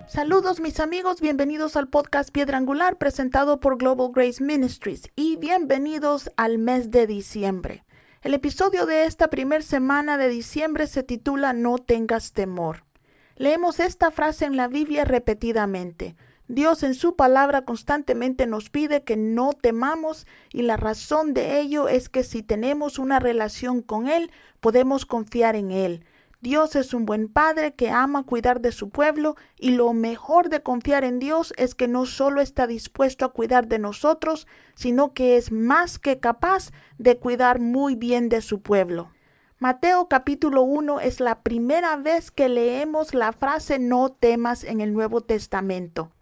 Saludos mis amigos, bienvenidos al podcast Piedra Angular presentado por Global Grace Ministries y bienvenidos al mes de diciembre. El episodio de esta primera semana de diciembre se titula No tengas temor. Leemos esta frase en la Biblia repetidamente. Dios en su palabra constantemente nos pide que no temamos y la razón de ello es que si tenemos una relación con Él, podemos confiar en Él. Dios es un buen padre que ama cuidar de su pueblo y lo mejor de confiar en Dios es que no solo está dispuesto a cuidar de nosotros, sino que es más que capaz de cuidar muy bien de su pueblo. Mateo capítulo 1 es la primera vez que leemos la frase no temas en el Nuevo Testamento.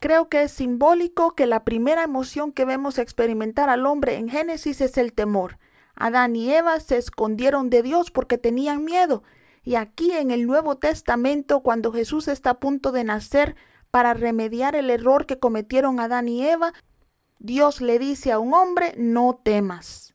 Creo que es simbólico que la primera emoción que vemos experimentar al hombre en Génesis es el temor. Adán y Eva se escondieron de Dios porque tenían miedo. Y aquí en el Nuevo Testamento, cuando Jesús está a punto de nacer para remediar el error que cometieron Adán y Eva, Dios le dice a un hombre, no temas.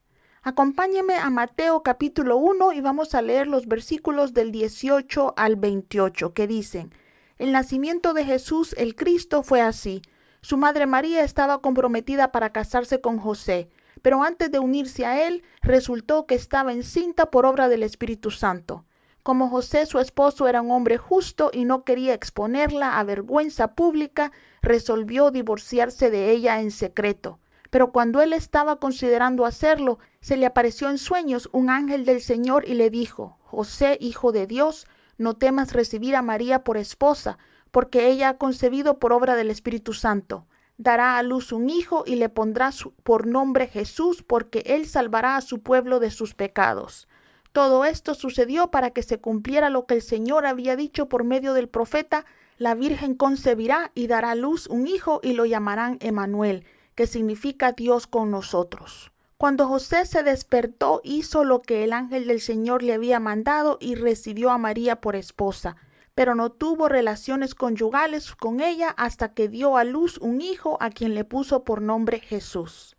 Acompáñeme a Mateo capítulo 1 y vamos a leer los versículos del 18 al 28 que dicen, el nacimiento de Jesús el Cristo fue así. Su madre María estaba comprometida para casarse con José, pero antes de unirse a él, resultó que estaba encinta por obra del Espíritu Santo. Como José, su esposo, era un hombre justo y no quería exponerla a vergüenza pública, resolvió divorciarse de ella en secreto. Pero cuando él estaba considerando hacerlo, se le apareció en sueños un ángel del Señor y le dijo, José, hijo de Dios, no temas recibir a María por esposa, porque ella ha concebido por obra del Espíritu Santo. Dará a luz un hijo y le pondrá por nombre Jesús, porque él salvará a su pueblo de sus pecados. Todo esto sucedió para que se cumpliera lo que el Señor había dicho por medio del profeta, la Virgen concebirá y dará a luz un hijo y lo llamarán Emmanuel, que significa Dios con nosotros. Cuando José se despertó, hizo lo que el ángel del Señor le había mandado y recibió a María por esposa, pero no tuvo relaciones conyugales con ella hasta que dio a luz un hijo a quien le puso por nombre Jesús.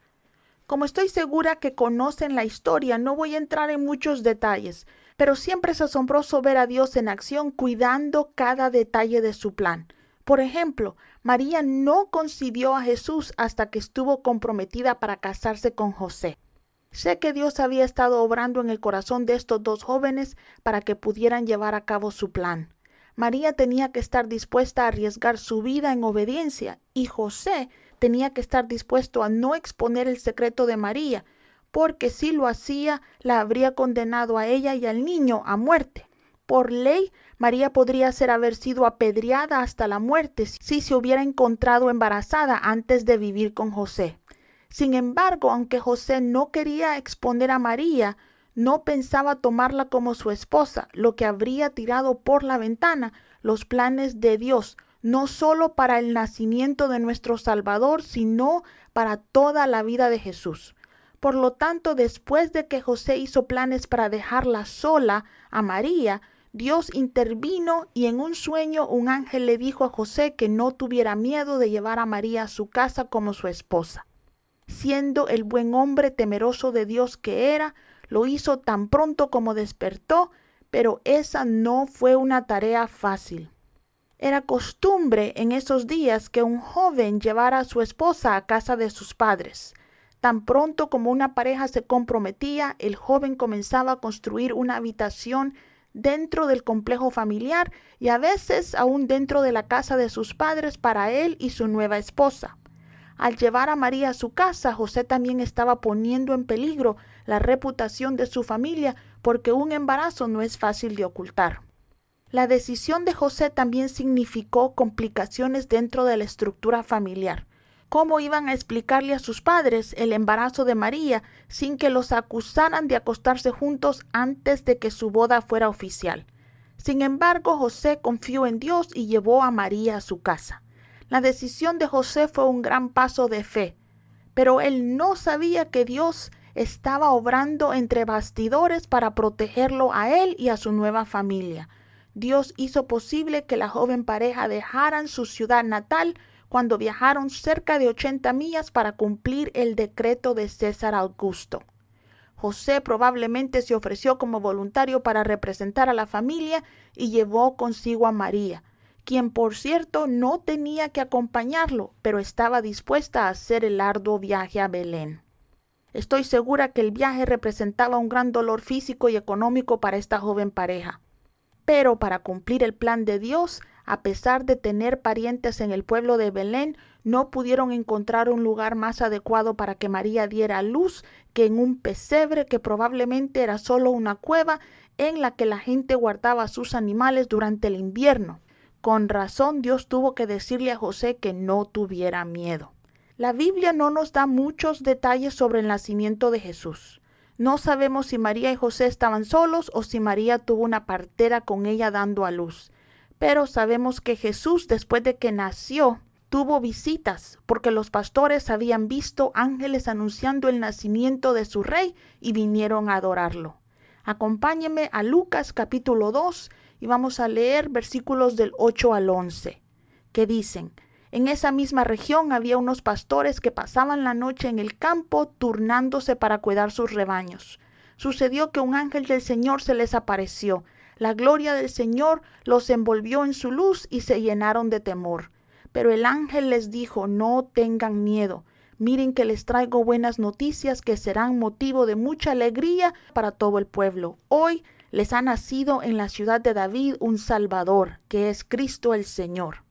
Como estoy segura que conocen la historia, no voy a entrar en muchos detalles, pero siempre es asombroso ver a Dios en acción cuidando cada detalle de su plan. Por ejemplo, María no concibió a Jesús hasta que estuvo comprometida para casarse con José. Sé que Dios había estado obrando en el corazón de estos dos jóvenes para que pudieran llevar a cabo su plan. María tenía que estar dispuesta a arriesgar su vida en obediencia y José tenía que estar dispuesto a no exponer el secreto de María, porque si lo hacía, la habría condenado a ella y al niño a muerte. Por ley, María podría haber sido apedreada hasta la muerte si se hubiera encontrado embarazada antes de vivir con José. Sin embargo, aunque José no quería exponer a María, no pensaba tomarla como su esposa, lo que habría tirado por la ventana los planes de Dios, no solo para el nacimiento de nuestro Salvador, sino para toda la vida de Jesús. Por lo tanto, después de que José hizo planes para dejarla sola a María, Dios intervino y en un sueño un ángel le dijo a José que no tuviera miedo de llevar a María a su casa como su esposa. Siendo el buen hombre temeroso de Dios que era, lo hizo tan pronto como despertó, pero esa no fue una tarea fácil. Era costumbre en esos días que un joven llevara a su esposa a casa de sus padres. Tan pronto como una pareja se comprometía, el joven comenzaba a construir una habitación dentro del complejo familiar y a veces aún dentro de la casa de sus padres para él y su nueva esposa. Al llevar a María a su casa, José también estaba poniendo en peligro la reputación de su familia porque un embarazo no es fácil de ocultar. La decisión de José también significó complicaciones dentro de la estructura familiar. ¿Cómo iban a explicarle a sus padres el embarazo de María sin que los acusaran de acostarse juntos antes de que su boda fuera oficial? Sin embargo, José confió en Dios y llevó a María a su casa. La decisión de José fue un gran paso de fe, pero él no sabía que Dios estaba obrando entre bastidores para protegerlo a él y a su nueva familia. Dios hizo posible que la joven pareja dejaran su ciudad natal cuando viajaron cerca de 80 millas para cumplir el decreto de César Augusto. José probablemente se ofreció como voluntario para representar a la familia y llevó consigo a María, quien por cierto no tenía que acompañarlo, pero estaba dispuesta a hacer el arduo viaje a Belén. Estoy segura que el viaje representaba un gran dolor físico y económico para esta joven pareja. Pero para cumplir el plan de Dios, a pesar de tener parientes en el pueblo de Belén, no pudieron encontrar un lugar más adecuado para que María diera a luz que en un pesebre que probablemente era solo una cueva en la que la gente guardaba sus animales durante el invierno. Con razón, Dios tuvo que decirle a José que no tuviera miedo. La Biblia no nos da muchos detalles sobre el nacimiento de Jesús. No sabemos si María y José estaban solos o si María tuvo una partera con ella dando a luz. Pero sabemos que Jesús, después de que nació, tuvo visitas porque los pastores habían visto ángeles anunciando el nacimiento de su rey y vinieron a adorarlo. Acompáñeme a Lucas capítulo 2 y vamos a leer versículos del 8 al 11, que dicen: En esa misma región había unos pastores que pasaban la noche en el campo turnándose para cuidar sus rebaños. Sucedió que un ángel del Señor se les apareció. La gloria del Señor los envolvió en su luz y se llenaron de temor. Pero el ángel les dijo: No tengan miedo. Miren que les traigo buenas noticias que serán motivo de mucha alegría para todo el pueblo. Hoy les ha nacido en la ciudad de David un Salvador, que es Cristo el Señor.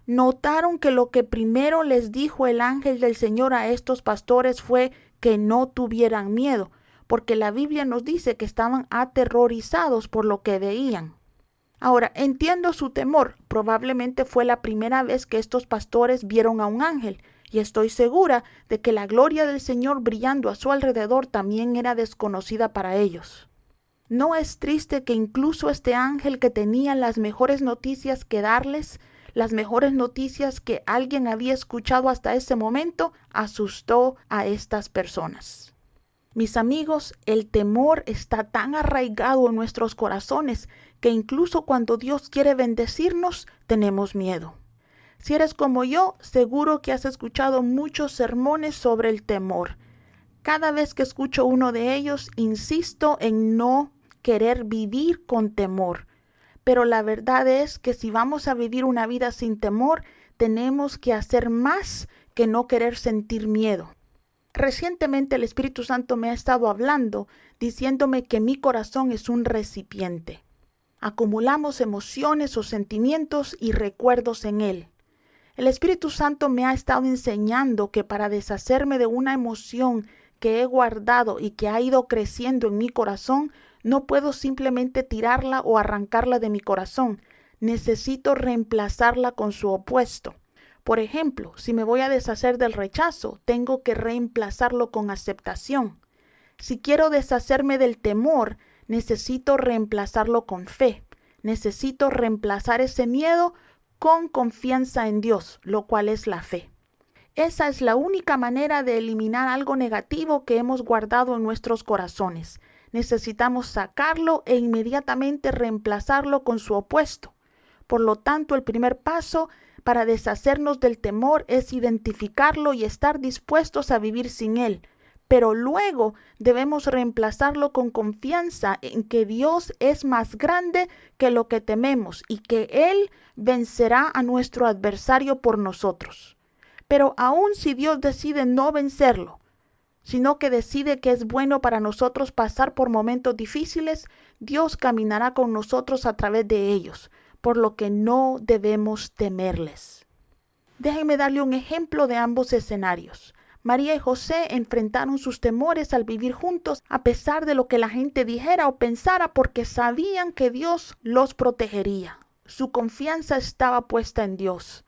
Notaron que lo que primero les dijo el ángel del Señor a estos pastores fue que no tuvieran miedo, porque la Biblia nos dice que estaban aterrorizados por lo que veían. Ahora, entiendo su temor. Probablemente fue la primera vez que estos pastores vieron a un ángel, y estoy segura de que la gloria del Señor brillando a su alrededor también era desconocida para ellos. ¿No es triste que incluso este ángel, que tenía las mejores noticias que darles, las mejores noticias que alguien había escuchado hasta ese momento, asustó a estas personas? Mis amigos, el temor está tan arraigado en nuestros corazones que incluso cuando Dios quiere bendecirnos, tenemos miedo. Si eres como yo, seguro que has escuchado muchos sermones sobre el temor. Cada vez que escucho uno de ellos, insisto en no querer vivir con temor. Pero la verdad es que si vamos a vivir una vida sin temor, tenemos que hacer más que no querer sentir miedo. Recientemente el Espíritu Santo me ha estado hablando, diciéndome que mi corazón es un recipiente. Acumulamos emociones o sentimientos y recuerdos en él. El Espíritu Santo me ha estado enseñando que para deshacerme de una emoción que he guardado y que ha ido creciendo en mi corazón, no puedo simplemente tirarla o arrancarla de mi corazón. Necesito reemplazarla con su opuesto. Por ejemplo, si me voy a deshacer del rechazo, tengo que reemplazarlo con aceptación. Si quiero deshacerme del temor, necesito reemplazarlo con fe. Necesito reemplazar ese miedo con confianza en Dios, lo cual es la fe. Esa es la única manera de eliminar algo negativo que hemos guardado en nuestros corazones. Necesitamos sacarlo e inmediatamente reemplazarlo con su opuesto. Por lo tanto, el primer paso para deshacernos del temor es identificarlo y estar dispuestos a vivir sin él. Pero luego debemos reemplazarlo con confianza en que Dios es más grande que lo que tememos y que Él vencerá a nuestro adversario por nosotros. Pero aun si Dios decide no vencerlo, sino que decide que es bueno para nosotros pasar por momentos difíciles, Dios caminará con nosotros a través de ellos, por lo que no debemos temerles. Déjenme darle un ejemplo de ambos escenarios. María y José enfrentaron sus temores al vivir juntos a pesar de lo que la gente dijera o pensara, porque sabían que Dios los protegería. Su confianza estaba puesta en Dios.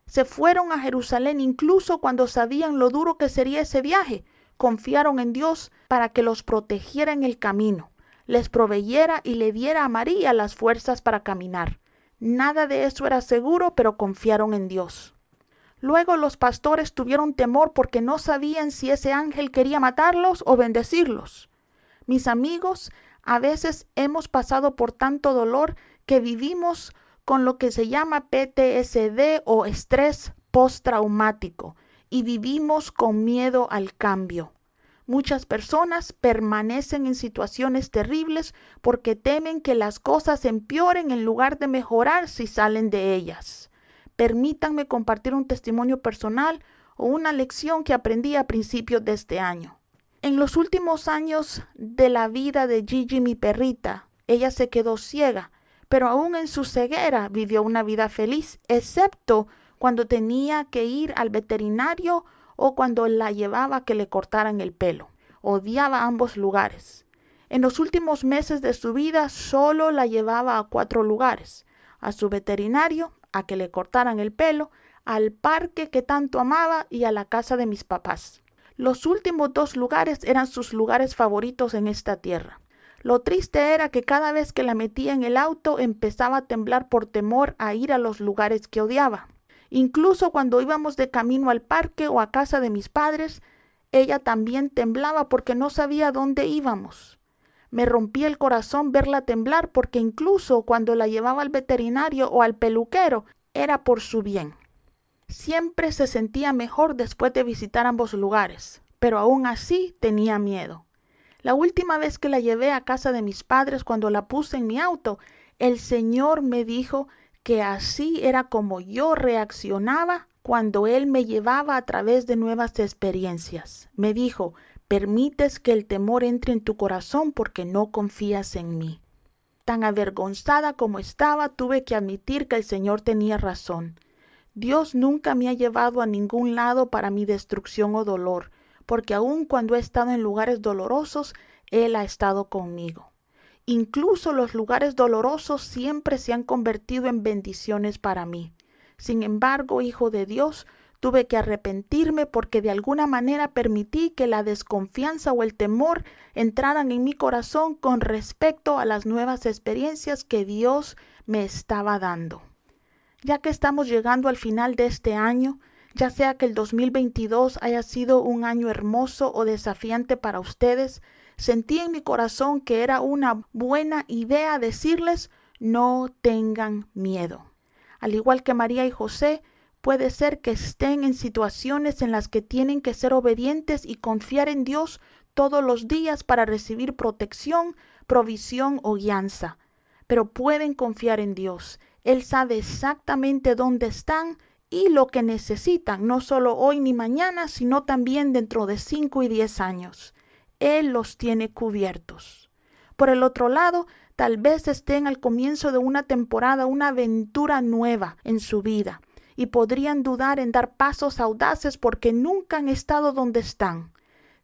Se fueron a Jerusalén incluso cuando sabían lo duro que sería ese viaje. Confiaron en Dios para que los protegiera en el camino, les proveyera y le diera a María las fuerzas para caminar. Nada de eso era seguro, pero confiaron en Dios. Luego los pastores tuvieron temor porque no sabían si ese ángel quería matarlos o bendecirlos. Mis amigos, a veces hemos pasado por tanto dolor que vivimos con lo que se llama PTSD o estrés postraumático y vivimos con miedo al cambio. Muchas personas permanecen en situaciones terribles porque temen que las cosas empeoren en lugar de mejorar si salen de ellas. Permítanme compartir un testimonio personal o una lección que aprendí a principios de este año. En los últimos años de la vida de Gigi, mi perrita, ella se quedó ciega, pero aún en su ceguera vivió una vida feliz, excepto cuando tenía que ir al veterinario o cuando la llevaba a que le cortaran el pelo. Odiaba ambos lugares. En los últimos meses de su vida solo la llevaba a 4 lugares: a su veterinario, a que le cortaran el pelo, al parque que tanto amaba y a la casa de mis papás. Los últimos 2 lugares eran sus lugares favoritos en esta tierra. Lo triste era que cada vez que la metía en el auto empezaba a temblar por temor a ir a los lugares que odiaba. Incluso cuando íbamos de camino al parque o a casa de mis padres, ella también temblaba porque no sabía dónde íbamos. Me rompía el corazón verla temblar porque incluso cuando la llevaba al veterinario o al peluquero era por su bien. Siempre se sentía mejor después de visitar ambos lugares, pero aún así tenía miedo. La última vez que la llevé a casa de mis padres, cuando la puse en mi auto, el Señor me dijo que así era como yo reaccionaba cuando Él me llevaba a través de nuevas experiencias. Me dijo: permites que el temor entre en tu corazón porque no confías en mí. Tan avergonzada como estaba, tuve que admitir que el Señor tenía razón. Dios nunca me ha llevado a ningún lado para mi destrucción o dolor, porque aun cuando he estado en lugares dolorosos, Él ha estado conmigo. Incluso los lugares dolorosos siempre se han convertido en bendiciones para mí. Sin embargo, hijo de Dios, tuve que arrepentirme porque de alguna manera permití que la desconfianza o el temor entraran en mi corazón con respecto a las nuevas experiencias que Dios me estaba dando. Ya que estamos llegando al final de este año, ya sea que el 2022 haya sido un año hermoso o desafiante para ustedes, sentí en mi corazón que era una buena idea decirles: no tengan miedo. Al igual que María y José, puede ser que estén en situaciones en las que tienen que ser obedientes y confiar en Dios todos los días para recibir protección, provisión o guianza. Pero pueden confiar en Dios. Él sabe exactamente dónde están y lo que necesitan, no solo hoy ni mañana, sino también dentro de 5 y 10 años. Él los tiene cubiertos. Por el otro lado, tal vez estén al comienzo de una temporada, una aventura nueva en su vida, y podrían dudar en dar pasos audaces porque nunca han estado donde están.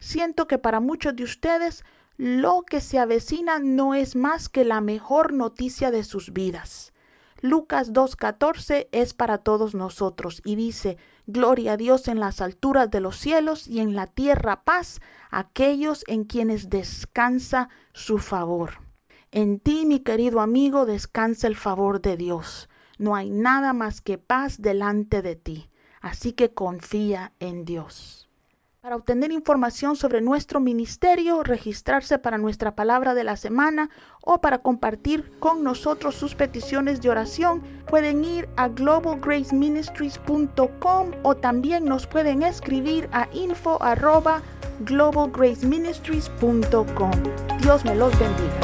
Siento que para muchos de ustedes, lo que se avecina no es más que la mejor noticia de sus vidas. Lucas 2:14 es para todos nosotros y dice: gloria a Dios en las alturas de los cielos y en la tierra paz a aquellos en quienes descansa su favor. En ti, mi querido amigo, descansa el favor de Dios. No hay nada más que paz delante de ti, así que confía en Dios. Para obtener información sobre nuestro ministerio, registrarse para nuestra palabra de la semana o para compartir con nosotros sus peticiones de oración, pueden ir a globalgraceministries.com o también nos pueden escribir a info@globalgraceministries.com. Dios me los bendiga.